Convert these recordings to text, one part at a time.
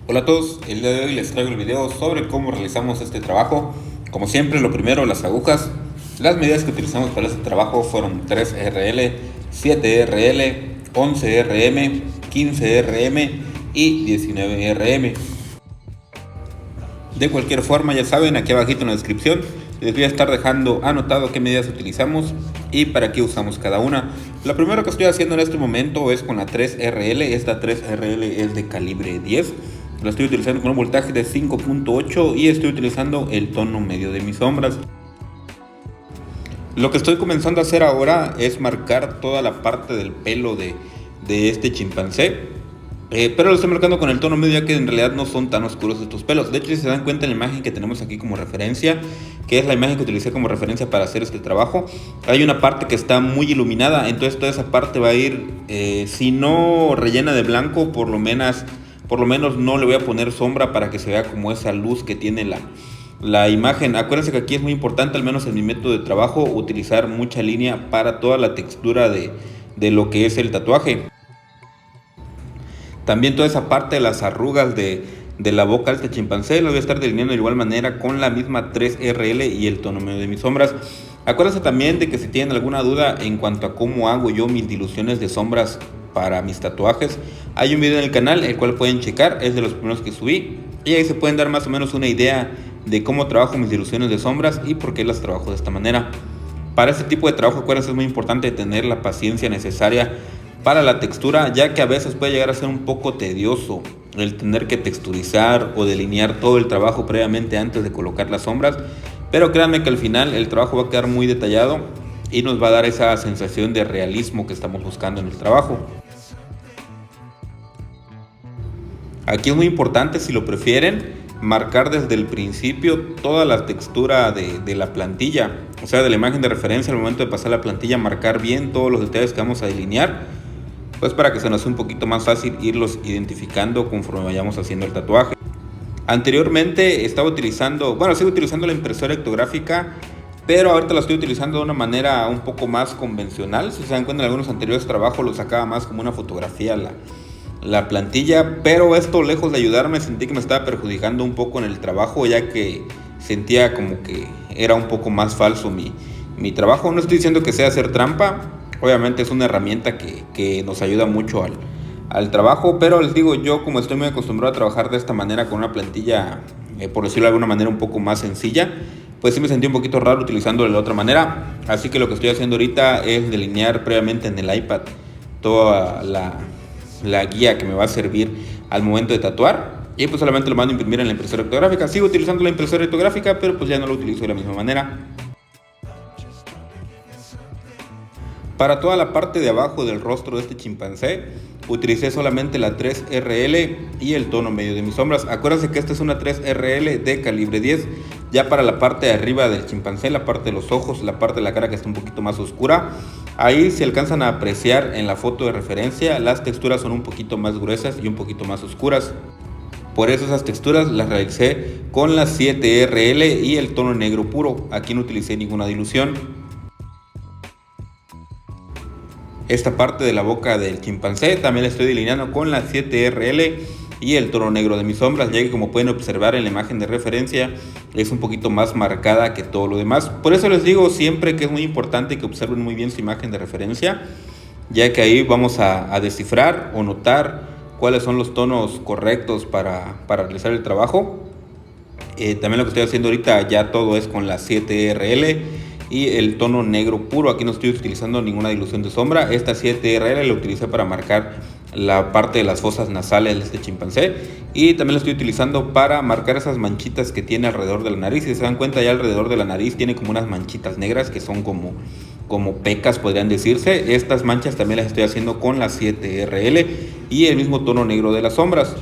Hola a todos, el día de hoy les traigo el video sobre cómo realizamos este trabajo. Como siempre, lo primero, las agujas. Las medidas que utilizamos para este trabajo fueron 3RL, 7RL, 11RM, 15RM y 19RM. De cualquier forma, ya saben, aquí abajito en la descripción les voy a estar dejando anotado qué medidas utilizamos y para qué usamos cada una. Lo primero que estoy haciendo en este momento es con la 3RL. Esta 3RL es de calibre 10. La estoy utilizando con un voltaje de 5.8 y estoy utilizando el tono medio de mis sombras. Lo que estoy comenzando a hacer ahora es marcar toda la parte del pelo de este chimpancé. Pero lo estoy marcando con el tono medio, ya que en realidad no son tan oscuros estos pelos. De hecho, si se dan cuenta en la imagen que tenemos aquí como referencia, que es la imagen que utilicé como referencia para hacer este trabajo, hay una parte que está muy iluminada. Entonces toda esa parte va a ir, si no rellena de blanco, por lo menos no le voy a poner sombra para que se vea como esa luz que tiene la imagen. Acuérdense que aquí es muy importante, al menos en mi método de trabajo, utilizar mucha línea para toda la textura de lo que es el tatuaje. También toda esa parte de las arrugas de la boca de este chimpancé lo voy a estar delineando de igual manera con la misma 3RL y el tono medio de mis sombras. Acuérdense también de que si tienen alguna duda en cuanto a cómo hago yo mis diluciones de sombras para mis tatuajes, hay un video en el canal el cual pueden checar, es de los primeros que subí, y ahí se pueden dar más o menos una idea de cómo trabajo mis diluciones de sombras y por qué las trabajo de esta manera. Para este tipo de trabajo, acuérdense, es muy importante tener la paciencia necesaria para la textura, ya que a veces puede llegar a ser un poco tedioso el tener que texturizar o delinear todo el trabajo previamente antes de colocar las sombras, pero créanme que al final el trabajo va a quedar muy detallado y nos va a dar esa sensación de realismo que estamos buscando en el trabajo. Aquí es muy importante, si lo prefieren, marcar desde el principio toda la textura de la plantilla, o sea, de la imagen de referencia. Al momento de pasar la plantilla, marcar bien todos los detalles que vamos a delinear, pues para que se nos sea un poquito más fácil irlos identificando conforme vayamos haciendo el tatuaje. Anteriormente estaba utilizando, sigo utilizando la impresora ectográfica, pero ahorita la estoy utilizando de una manera un poco más convencional. Si se dan cuenta, en algunos anteriores trabajos lo sacaba más como una fotografía la plantilla, pero esto, lejos de ayudarme, sentí que me estaba perjudicando un poco en el trabajo, ya que sentía como que era un poco más falso mi trabajo. No estoy diciendo que sea hacer trampa, obviamente es una herramienta que nos ayuda mucho al trabajo, pero les digo, yo como estoy muy acostumbrado a trabajar de esta manera con una plantilla, por decirlo de alguna manera, un poco más sencilla, pues sí me sentí un poquito raro utilizándolo de la otra manera. Así que lo que estoy haciendo ahorita es delinear previamente en el iPad toda la guía que me va a servir al momento de tatuar, y pues solamente lo mando a imprimir en la impresora ectográfica. Sigo utilizando la impresora ectográfica, pero pues ya no lo utilizo de la misma manera. Para toda la parte de abajo del rostro de este chimpancé utilicé solamente la 3RL y el tono medio de mis sombras. Acuérdense que esta es una 3RL de calibre 10. Ya para la parte de arriba del chimpancé, la parte de los ojos, la parte de la cara que está un poquito más oscura, ahí se alcanzan a apreciar en la foto de referencia, las texturas son un poquito más gruesas y un poquito más oscuras. Por eso esas texturas las realicé con la 7RL y el tono negro puro. Aquí no utilicé ninguna dilución. Esta parte de la boca del chimpancé también la estoy delineando con la 7RL y el tono negro de mis sombras, ya que como pueden observar en la imagen de referencia es un poquito más marcada que todo lo demás. Por eso les digo siempre que es muy importante que observen muy bien su imagen de referencia, ya que ahí vamos a descifrar o notar cuáles son los tonos correctos para realizar el trabajo. También lo que estoy haciendo ahorita ya todo es con la 7RL y el tono negro puro. Aquí no estoy utilizando ninguna dilución de sombra. Esta 7RL la utilicé para marcar la parte de las fosas nasales de este chimpancé, y también la estoy utilizando para marcar esas manchitas que tiene alrededor de la nariz. Si se dan cuenta, ya alrededor de la nariz tiene como unas manchitas negras que son como pecas, podrían decirse. Estas manchas también las estoy haciendo con la 7RL y el mismo tono negro de las sombras.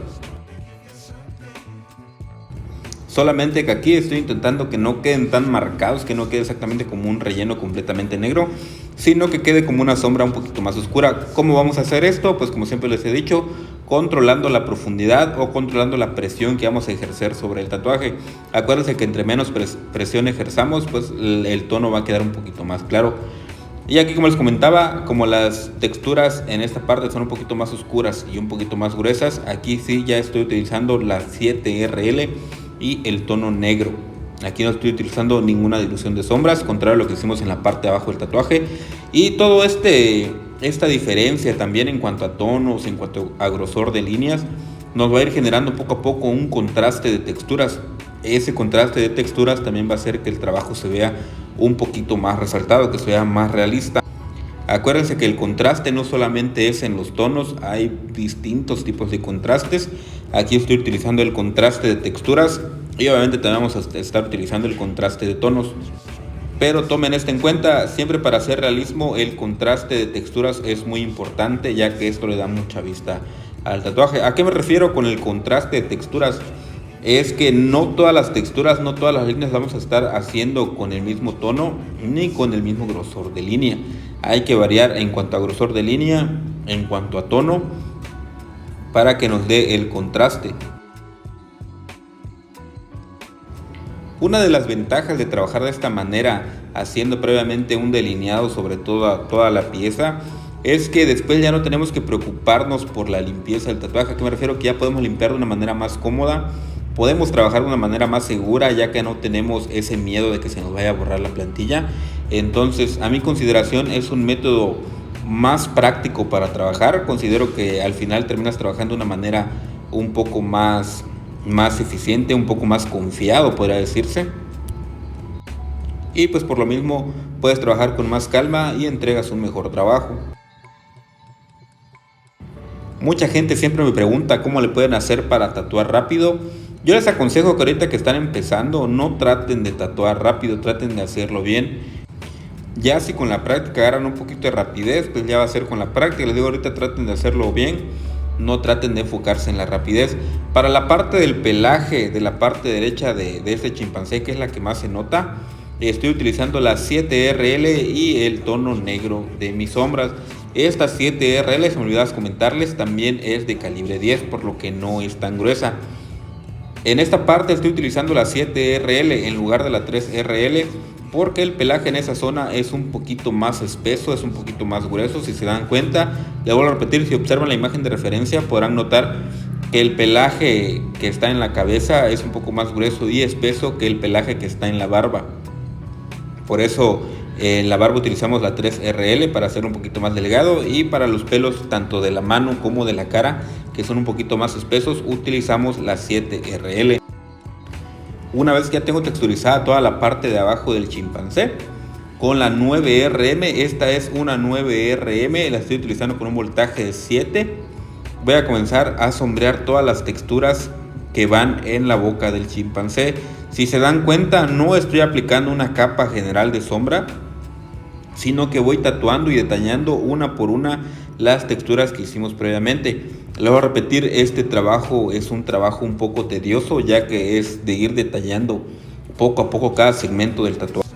Solamente que aquí estoy intentando que no queden tan marcados, que no quede exactamente como un relleno completamente negro, sino que quede como una sombra un poquito más oscura. ¿Cómo vamos a hacer esto? Pues como siempre les he dicho, controlando la profundidad o controlando la presión que vamos a ejercer sobre el tatuaje. Acuérdense que entre menos presión ejerzamos, pues el tono va a quedar un poquito más claro. Y aquí, como les comentaba, como las texturas en esta parte son un poquito más oscuras y un poquito más gruesas, aquí sí ya estoy utilizando la 7RL y el tono negro. Aquí no estoy utilizando ninguna dilución de sombras, contrario a lo que hicimos en la parte de abajo del tatuaje. Y todo esta diferencia también en cuanto a tonos, en cuanto a grosor de líneas, nos va a ir generando poco a poco un contraste de texturas. Ese contraste de texturas también va a hacer que el trabajo se vea un poquito más resaltado, que se vea más realista. Acuérdense que el contraste no solamente es en los tonos, hay distintos tipos de contrastes. Aquí estoy utilizando el contraste de texturas y obviamente también vamos a estar utilizando el contraste de tonos. Pero tomen esto en cuenta, siempre para hacer realismo el contraste de texturas es muy importante, ya que esto le da mucha vista al tatuaje. ¿A qué me refiero con el contraste de texturas? Es que no todas las texturas, no todas las líneas vamos a estar haciendo con el mismo tono ni con el mismo grosor de línea. Hay que variar en cuanto a grosor de línea, en cuanto a tono, para que nos dé el contraste. Una de las ventajas de trabajar de esta manera, haciendo previamente un delineado sobre toda la pieza, es que después ya no tenemos que preocuparnos por la limpieza del tatuaje. ¿A qué me refiero? Que ya podemos limpiar de una manera más cómoda, podemos trabajar de una manera más segura, ya que no tenemos ese miedo de que se nos vaya a borrar la plantilla. Entonces, a mi consideración, es un método más práctico para trabajar. Considero que al final terminas trabajando de una manera un poco más eficiente, un poco más confiado, podría decirse. Y pues por lo mismo puedes trabajar con más calma y entregas un mejor trabajo. Mucha gente siempre me pregunta cómo le pueden hacer para tatuar rápido. Yo les aconsejo que ahorita que están empezando no traten de tatuar rápido, traten de hacerlo bien. Ya si con la práctica agarran un poquito de rapidez, pues ya va a ser con la práctica. Les digo, ahorita traten de hacerlo bien, no traten de enfocarse en la rapidez. Para la parte del pelaje de la parte derecha de este chimpancé, que es la que más se nota, estoy utilizando la 7RL y el tono negro de mis sombras. Esta 7RL, se me olvidaba comentarles, también es de calibre 10, por lo que no es tan gruesa. En esta parte estoy utilizando la 7RL en lugar de la 3RL, porque el pelaje en esa zona es un poquito más espeso, es un poquito más grueso. Si se dan cuenta, le vuelvo a repetir, si observan la imagen de referencia podrán notar que el pelaje que está en la cabeza es un poco más grueso y espeso que el pelaje que está en la barba. Por eso en la barba utilizamos la 3RL para hacer un poquito más delgado, y para los pelos tanto de la mano como de la cara, que son un poquito más espesos, utilizamos la 7RL. Una vez que ya tengo texturizada toda la parte de abajo del chimpancé, con la 9RM, esta es una 9RM, la estoy utilizando con un voltaje de 7, voy a comenzar a sombrear todas las texturas que van en la boca del chimpancé. Si se dan cuenta, no estoy aplicando una capa general de sombra, sino que voy tatuando y detallando una por una las texturas que hicimos previamente. Le voy a repetir, este trabajo es un trabajo un poco tedioso, ya que es de ir detallando poco a poco cada segmento del tatuaje,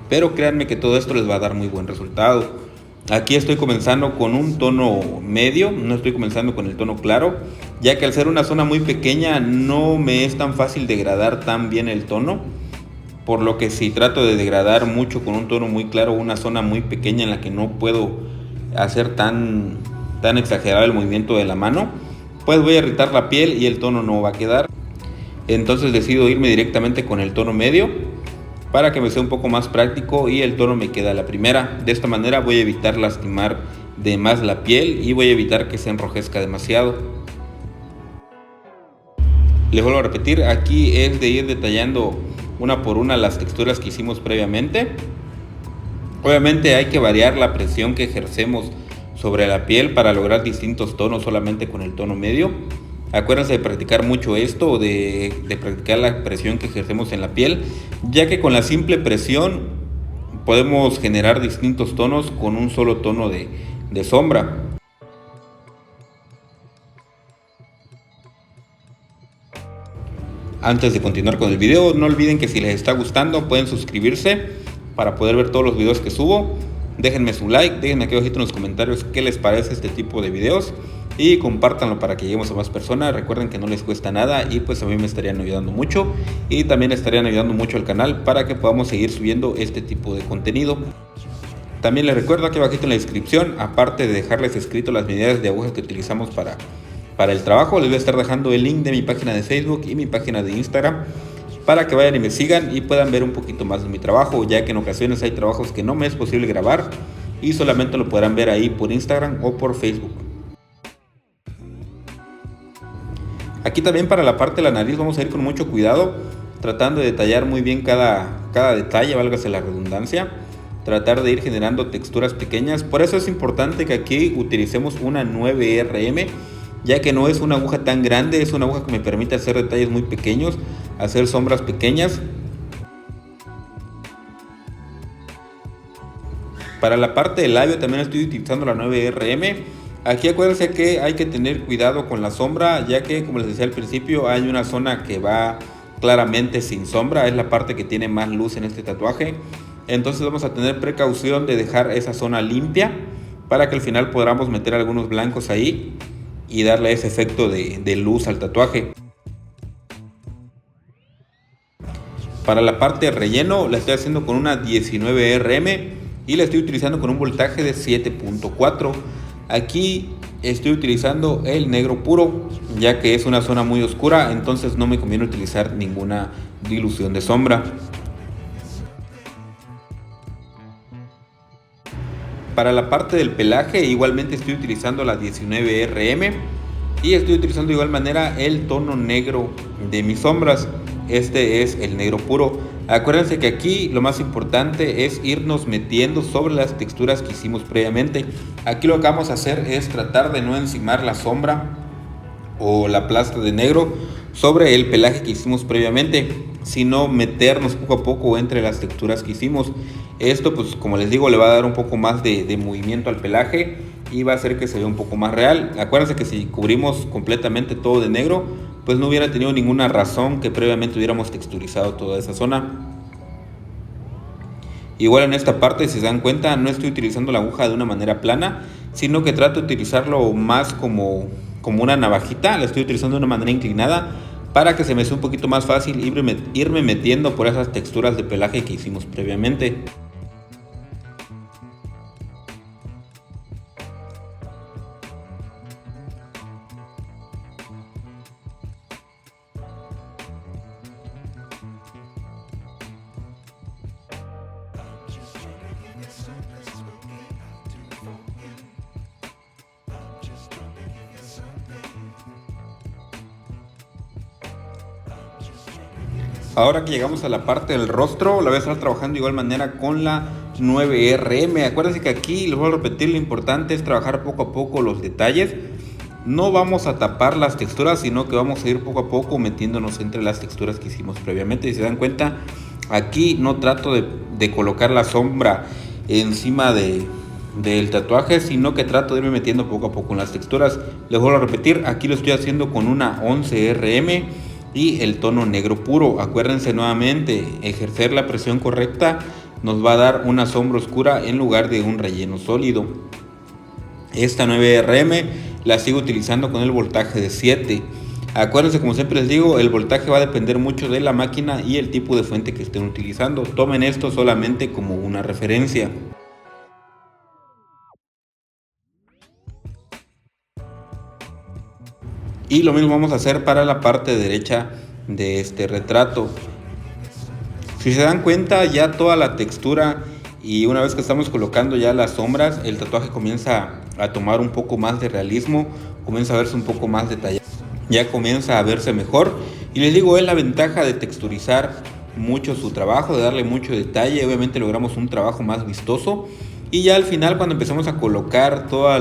pero créanme que todo esto les va a dar muy buen resultado. Aquí estoy comenzando con un tono medio, no estoy comenzando con el tono claro, ya que al ser una zona muy pequeña no me es tan fácil degradar tan bien el tono, por lo que si trato de degradar mucho con un tono muy claro una zona muy pequeña en la que no puedo hacer tan exagerado el movimiento de la mano, pues voy a irritar la piel y el tono no va a quedar. Entonces decido irme directamente con el tono medio para que me sea un poco más práctico y el tono me queda a la primera. De esta manera voy a evitar lastimar de más la piel y voy a evitar que se enrojezca demasiado. Les vuelvo a repetir, aquí es de ir detallando una por una las texturas que hicimos previamente. Obviamente hay que variar la presión que ejercemos sobre la piel para lograr distintos tonos solamente con el tono medio. Acuérdense de practicar mucho esto, de practicar la presión que ejercemos en la piel, ya que con la simple presión podemos generar distintos tonos con un solo tono de sombra. Antes de continuar con el video, no olviden que si les está gustando pueden suscribirse para poder ver todos los videos que subo. Déjenme su like, déjenme aquí abajito en los comentarios qué les parece este tipo de videos y compártanlo para que lleguemos a más personas. Recuerden que no les cuesta nada y pues a mí me estarían ayudando mucho, y también estarían ayudando mucho al canal para que podamos seguir subiendo este tipo de contenido. También les recuerdo aquí abajito en la descripción, aparte de dejarles escrito las medidas de agujas que utilizamos para el trabajo, les voy a estar dejando el link de mi página de Facebook y mi página de Instagram para que vayan y me sigan y puedan ver un poquito más de mi trabajo, ya que en ocasiones hay trabajos que no me es posible grabar y solamente lo podrán ver ahí por Instagram o por Facebook. Aquí también para la parte de la nariz vamos a ir con mucho cuidado, tratando de detallar muy bien cada detalle, válgase la redundancia, tratar de ir generando texturas pequeñas. Por eso es importante que aquí utilicemos una 9RM, ya que no es una aguja tan grande, es una aguja que me permite hacer detalles muy pequeños, hacer sombras pequeñas. Para la parte del labio también estoy utilizando la 9RM. Aquí acuérdense que hay que tener cuidado con la sombra, ya que como les decía al principio hay una zona que va claramente sin sombra, es la parte que tiene más luz en este tatuaje. Entonces vamos a tener precaución de dejar esa zona limpia para que al final podamos meter algunos blancos ahí y darle ese efecto de luz al tatuaje. Para la parte de relleno la estoy haciendo con una 19RM y la estoy utilizando con un voltaje de 7.4. Aquí estoy utilizando el negro puro, ya que es una zona muy oscura, entonces no me conviene utilizar ninguna dilución de sombra. Para la parte del pelaje igualmente estoy utilizando la 19RM y estoy utilizando de igual manera el tono negro de mis sombras. Este es el negro puro. Acuérdense que aquí lo más importante es irnos metiendo sobre las texturas que hicimos previamente. Aquí lo que vamos a hacer es tratar de no encimar la sombra o la plasta de negro sobre el pelaje que hicimos previamente, sino meternos poco a poco entre las texturas que hicimos. Esto, pues como les digo, le va a dar un poco más de movimiento al pelaje y va a hacer que se vea un poco más real. Acuérdense que si cubrimos completamente todo de negro, pues no hubiera tenido ninguna razón que previamente hubiéramos texturizado toda esa zona. Igual en esta parte, si se dan cuenta, no estoy utilizando la aguja de una manera plana, sino que trato de utilizarlo más como una navajita. La estoy utilizando de una manera inclinada para que se me sea un poquito más fácil irme metiendo por esas texturas de pelaje que hicimos previamente. Ahora que llegamos a la parte del rostro, la voy a estar trabajando de igual manera con la 9RM. Acuérdense que aquí, les voy a repetir, lo importante es trabajar poco a poco los detalles. No vamos a tapar las texturas, sino que vamos a ir poco a poco metiéndonos entre las texturas que hicimos previamente. Si se dan cuenta, aquí no trato de colocar la sombra encima del tatuaje, sino que trato de irme metiendo poco a poco en las texturas. Les vuelvo a repetir, aquí lo estoy haciendo con una 11RM y el tono negro puro. Acuérdense nuevamente, ejercer la presión correcta nos va a dar una sombra oscura en lugar de un relleno sólido. Esta 9RM la sigo utilizando con el voltaje de 7. Acuérdense, como siempre les digo, el voltaje va a depender mucho de la máquina y el tipo de fuente que estén utilizando. Tomen esto solamente como una referencia. Y lo mismo vamos a hacer para la parte derecha de este retrato. Si se dan cuenta, ya toda la textura y una vez que estamos colocando ya las sombras, el tatuaje comienza a tomar un poco más de realismo, comienza a verse un poco más detallado, ya comienza a verse mejor. Y les digo, es la ventaja de texturizar mucho su trabajo, de darle mucho detalle. Obviamente logramos un trabajo más vistoso. Y ya al final, cuando empezamos a colocar todas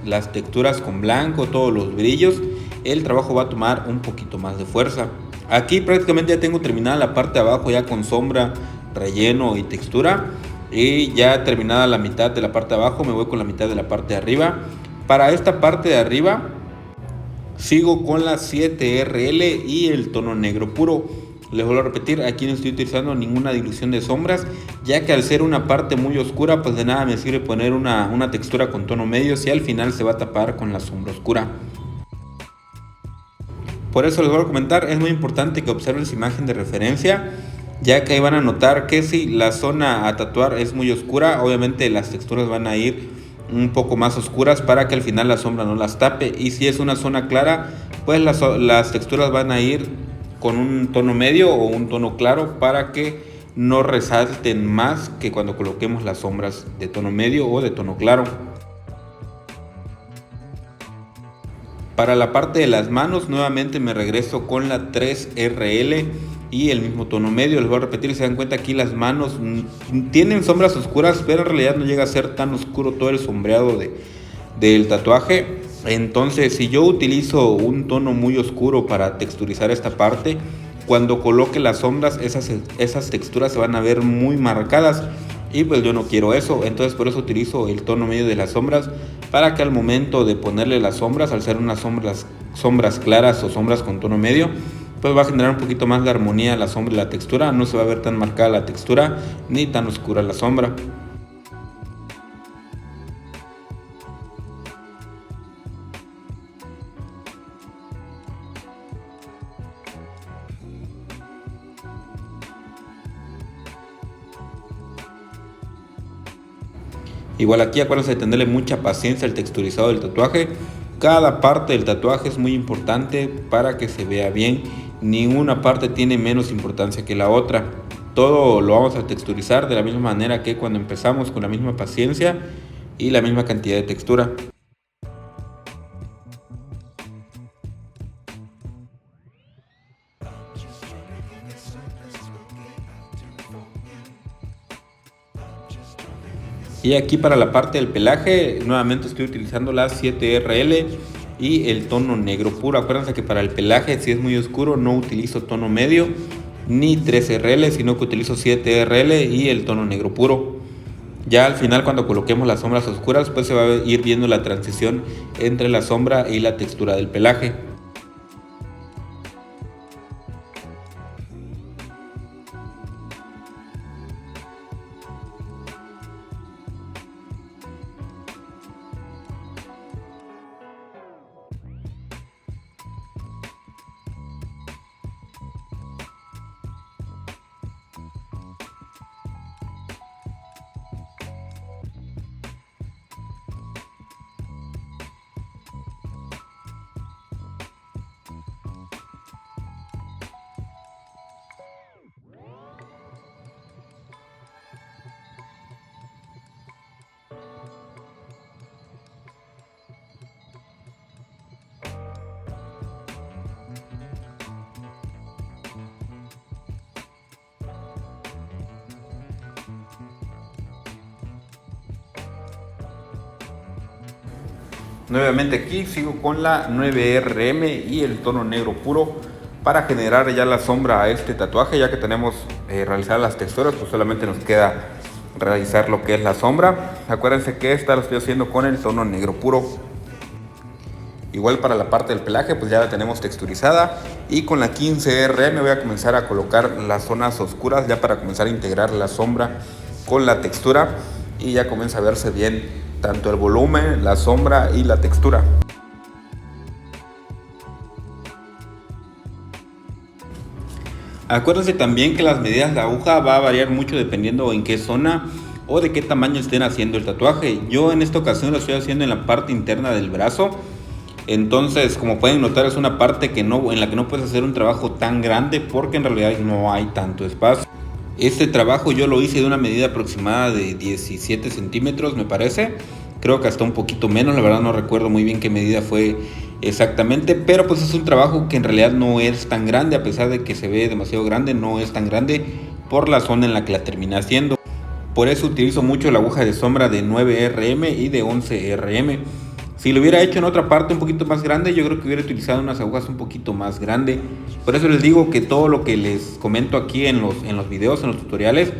las texturas con blanco, todos los brillos, el trabajo va a tomar un poquito más de fuerza. Aquí prácticamente ya tengo terminada la parte de abajo ya con sombra, relleno y textura. Y ya terminada la mitad de la parte de abajo, me voy con la mitad de la parte de arriba. Para esta parte de arriba sigo con la 7RL y el tono negro puro. Les vuelvo a repetir, aquí no estoy utilizando ninguna dilución de sombras, ya que al ser una parte muy oscura, pues de nada me sirve poner una textura con tono medio si al final se va a tapar con la sombra oscura. Por eso les voy a comentar, es muy importante que observen su imagen de referencia. ya que ahí van a notar que si la zona a tatuar es muy oscura, obviamente las texturas van a ir un poco más oscuras para que al final la sombra no las tape, y si es una zona clara, pues las texturas van a ir con un tono medio o un tono claro para que no resalten más que cuando coloquemos las sombras de tono medio o de tono claro. Para la parte de las manos, nuevamente me regreso con la 3RL y el mismo tono medio. Les voy a repetir, si se dan cuenta, aquí las manos tienen sombras oscuras, pero en realidad no llega a ser tan oscuro todo el sombreado del tatuaje. Entonces, si yo utilizo un tono muy oscuro para texturizar esta parte, cuando coloque las sombras, esas texturas se van a ver muy marcadas, y pues yo no quiero eso. Entonces por eso utilizo el tono medio de las sombras, para que al momento de ponerle las sombras, al ser unas sombras claras o sombras con tono medio, pues va a generar un poquito más de armonía la sombra y la textura. No se va a ver tan marcada la textura ni tan oscura la sombra. Igual aquí acuérdense de tenerle mucha paciencia al texturizado del tatuaje. Cada parte del tatuaje es muy importante para que se vea bien. Ninguna parte tiene menos importancia que la otra. Todo lo vamos a texturizar de la misma manera que cuando empezamos, con la misma paciencia y la misma cantidad de textura. Y aquí para la parte del pelaje, nuevamente estoy utilizando la 7RL y el tono negro puro. Acuérdense que para el pelaje, si es muy oscuro, no utilizo tono medio ni 3RL, sino que utilizo 7RL y el tono negro puro. Ya al final, cuando coloquemos las sombras oscuras, pues se va a ir viendo la transición entre la sombra y la textura del pelaje. Nuevamente aquí sigo con la 9RM y el tono negro puro para generar ya la sombra a este tatuaje. Ya que tenemos realizadas las texturas, pues solamente nos queda realizar lo que es la sombra. Acuérdense que esta lo estoy haciendo con el tono negro puro. Igual para la parte del pelaje, pues ya la tenemos texturizada, y con la 15RM voy a comenzar a colocar las zonas oscuras ya para comenzar a integrar la sombra con la textura, y ya comienza a verse bien tanto el volumen, la sombra y la textura. Acuérdense también que las medidas de aguja va a variar mucho dependiendo en qué zona o de qué tamaño estén haciendo el tatuaje. Yo en esta ocasión lo estoy haciendo en la parte interna del brazo. Entonces, como pueden notar, es una parte en la que no puedes hacer un trabajo tan grande, porque en realidad no hay tanto espacio. Este trabajo yo lo hice de una medida aproximada de 17 centímetros, me parece. Creo que hasta un poquito menos, la verdad no recuerdo muy bien qué medida fue exactamente. Pero pues es un trabajo que en realidad no es tan grande, a pesar de que se ve demasiado grande, no es tan grande por la zona en la que la terminé haciendo. Por eso utilizo mucho la aguja de sombra de 9RM y de 11RM. Si lo hubiera hecho en otra parte un poquito más grande, yo creo que hubiera utilizado unas agujas un poquito más grandes. Por eso les digo que todo lo que les comento aquí en los videos, en los tutoriales,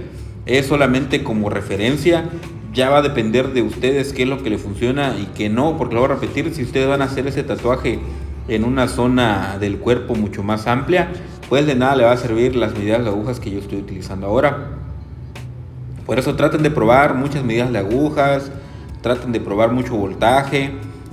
es solamente como referencia. Ya va a depender de ustedes qué es lo que les funciona y qué no, porque lo voy a repetir, si ustedes van a hacer ese tatuaje en una zona del cuerpo mucho más amplia, pues de nada le va a servir las medidas de agujas que yo estoy utilizando ahora. Por eso traten de probar muchas medidas de agujas, traten de probar mucho voltaje,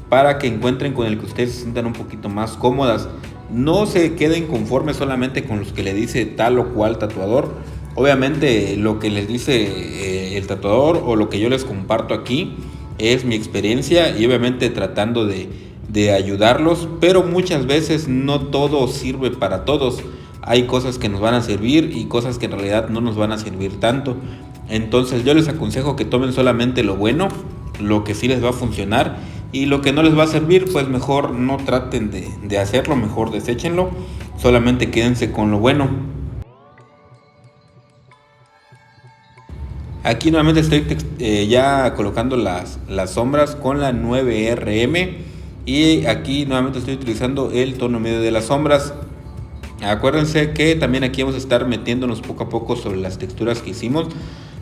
para que encuentren con el que ustedes se sientan un poquito más cómodas. No se queden conformes solamente con los que le dice tal o cual tatuador. Obviamente lo que les dice el tatuador o lo que yo les comparto aquí es mi experiencia y obviamente tratando de ayudarlos, pero muchas veces no todo sirve para todos. Hay cosas que nos van a servir y cosas que en realidad no nos van a servir tanto. Entonces yo les aconsejo que tomen solamente lo bueno, lo que sí les va a funcionar, y lo que no les va a servir, pues mejor no traten de hacerlo, mejor deséchenlo, solamente quédense con lo bueno. Aquí nuevamente estoy ya colocando las sombras con la 9RM y aquí nuevamente estoy utilizando el tono medio de las sombras. Acuérdense que también aquí vamos a estar metiéndonos poco a poco sobre las texturas que hicimos.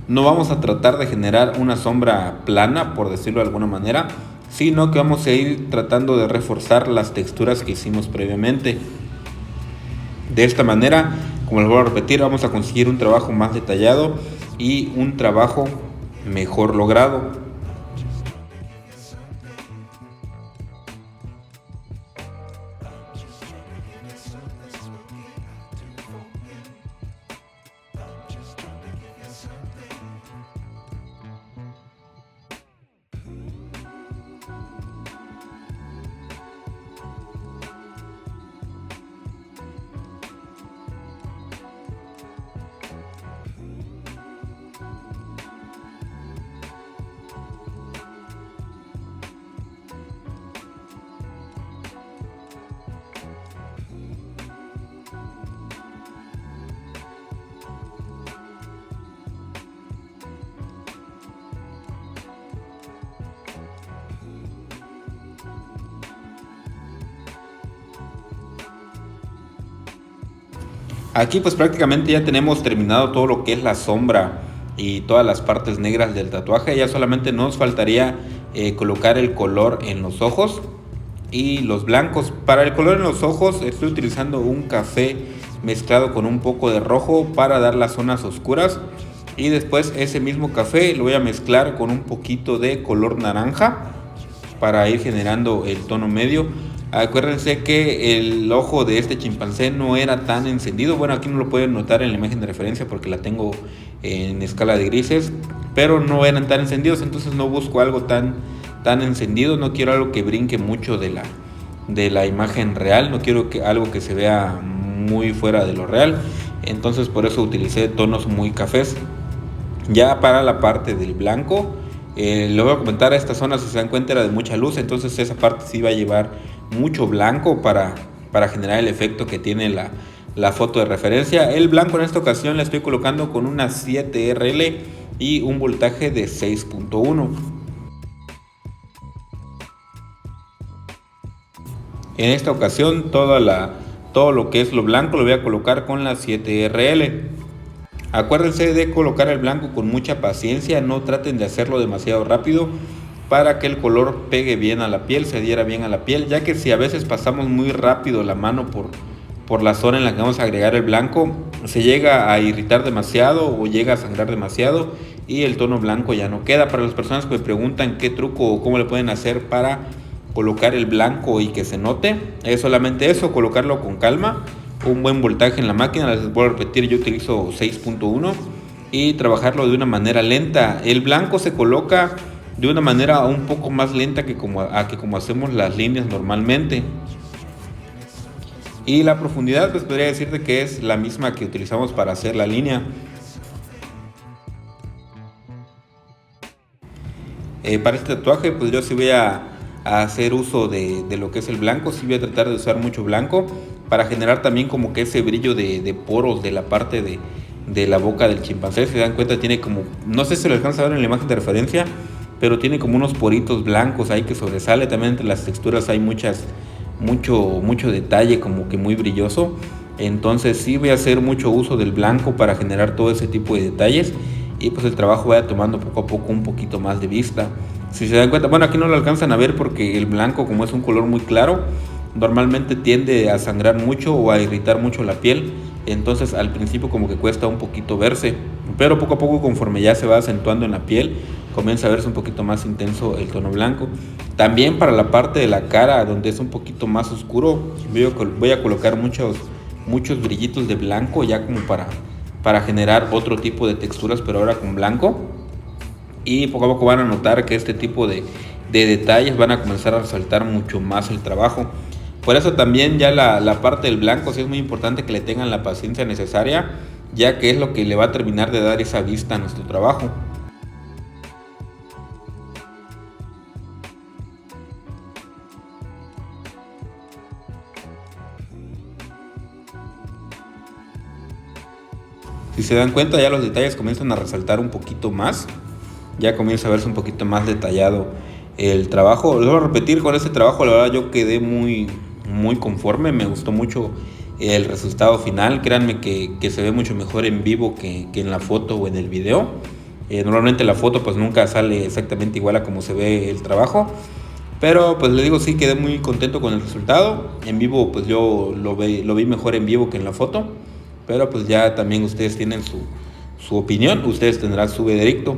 No vamos a tratar de generar una sombra plana, por decirlo de alguna manera, sino que vamos a ir tratando de reforzar las texturas que hicimos previamente. De esta manera, como les voy a repetir, vamos a conseguir un trabajo más detallado y un trabajo mejor logrado. Aquí pues prácticamente ya tenemos terminado todo lo que es la sombra y todas las partes negras del tatuaje. Ya solamente nos faltaría colocar el color en los ojos y los blancos. Para el color en los ojos estoy utilizando un café mezclado con un poco de rojo para dar las zonas oscuras. Y después ese mismo café lo voy a mezclar con un poquito de color naranja para ir generando el tono medio. Acuérdense que el ojo de este chimpancé no era tan encendido. Bueno, aquí no lo pueden notar en la imagen de referencia porque la tengo en escala de grises, pero no eran tan encendidos, entonces no busco algo tan encendido. No quiero algo que brinque mucho de la imagen real, no quiero algo que se vea muy fuera de lo real. Entonces por eso utilicé tonos muy cafés. Ya para la parte del blanco, les voy a comentar, esta zona, si se dan cuenta, era de mucha luz, entonces esa parte sí va a llevar mucho blanco para generar el efecto que tiene la foto de referencia. El blanco en esta ocasión le estoy colocando con una 7RL y un voltaje de 6.1. En esta ocasión todo lo que es lo blanco lo voy a colocar con la 7RL. Acuérdense de colocar el blanco con mucha paciencia, no traten de hacerlo demasiado rápido para que el color pegue bien a la piel, se adhiera bien a la piel, ya que si a veces pasamos muy rápido la mano por la zona en la que vamos a agregar el blanco, se llega a irritar demasiado o llega a sangrar demasiado y el tono blanco ya no queda. Para las personas que me preguntan qué truco o cómo le pueden hacer para colocar el blanco y que se note, es solamente eso, colocarlo con calma, un buen voltaje en la máquina. Les voy a repetir, yo utilizo 6.1 y trabajarlo de una manera lenta. El blanco se coloca de una manera un poco más lenta que como hacemos las líneas normalmente. Y la profundidad, pues podría decirte que es la misma que utilizamos para hacer la línea. Para este tatuaje, pues yo sí voy a hacer uso de lo que es el blanco. Sí voy a tratar de usar mucho blanco para generar también como que ese brillo de poros de la parte de la boca del chimpancé. Si se dan cuenta, tiene como, no sé si lo alcanza a ver en la imagen de referencia, pero tiene como unos poritos blancos ahí que sobresale. También entre las texturas hay mucho detalle, como que muy brilloso. Entonces sí voy a hacer mucho uso del blanco para generar todo ese tipo de detalles y pues el trabajo vaya tomando poco a poco un poquito más de vista. Si se dan cuenta, bueno, aquí no lo alcanzan a ver porque el blanco, como es un color muy claro, normalmente tiende a sangrar mucho o a irritar mucho la piel. Entonces al principio como que cuesta un poquito verse, pero poco a poco, conforme ya se va acentuando en la piel, comienza a verse un poquito más intenso el tono blanco. También para la parte de la cara, donde es un poquito más oscuro, voy a colocar muchos brillitos de blanco, ya como para generar otro tipo de texturas, pero ahora con blanco. Y poco a poco van a notar que este tipo de detalles van a comenzar a resaltar mucho más el trabajo. Por eso también ya la parte del blanco sí es muy importante que le tengan la paciencia necesaria, ya que es lo que le va a terminar de dar esa vista a nuestro trabajo. Si se dan cuenta, ya los detalles comienzan a resaltar un poquito más, ya comienza a verse un poquito más detallado el trabajo. Lo voy a repetir, con este trabajo la verdad yo quedé muy conforme, me gustó mucho el resultado final. Créanme que se ve mucho mejor en vivo que en la foto o en el video. Normalmente la foto pues nunca sale exactamente igual a como se ve el trabajo, pero pues le digo, sí quedé muy contento con el resultado. En vivo pues yo lo vi mejor en vivo que en la foto, pero pues ya también ustedes tienen su opinión, ustedes tendrán su veredicto.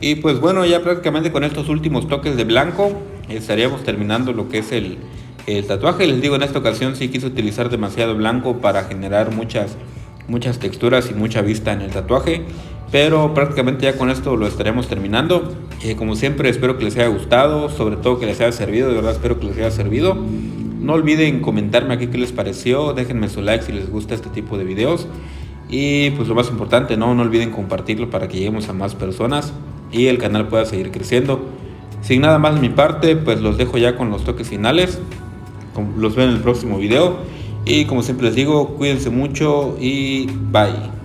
Y pues bueno, ya prácticamente con estos últimos toques de blanco estaríamos terminando lo que es el tatuaje. Les digo, en esta ocasión sí quise utilizar demasiado blanco para generar muchas texturas y mucha vista en el tatuaje, pero prácticamente ya con esto lo estaremos terminando. Como siempre, espero que les haya gustado, sobre todo que les haya servido, de verdad espero que les haya servido. No olviden comentarme aquí qué les pareció, déjenme su like si les gusta este tipo de videos. Y pues lo más importante, no olviden compartirlo para que lleguemos a más personas y el canal pueda seguir creciendo. Sin nada más de mi parte, pues los dejo ya con los toques finales. Los veo en el próximo video. Y como siempre les digo, cuídense mucho y bye.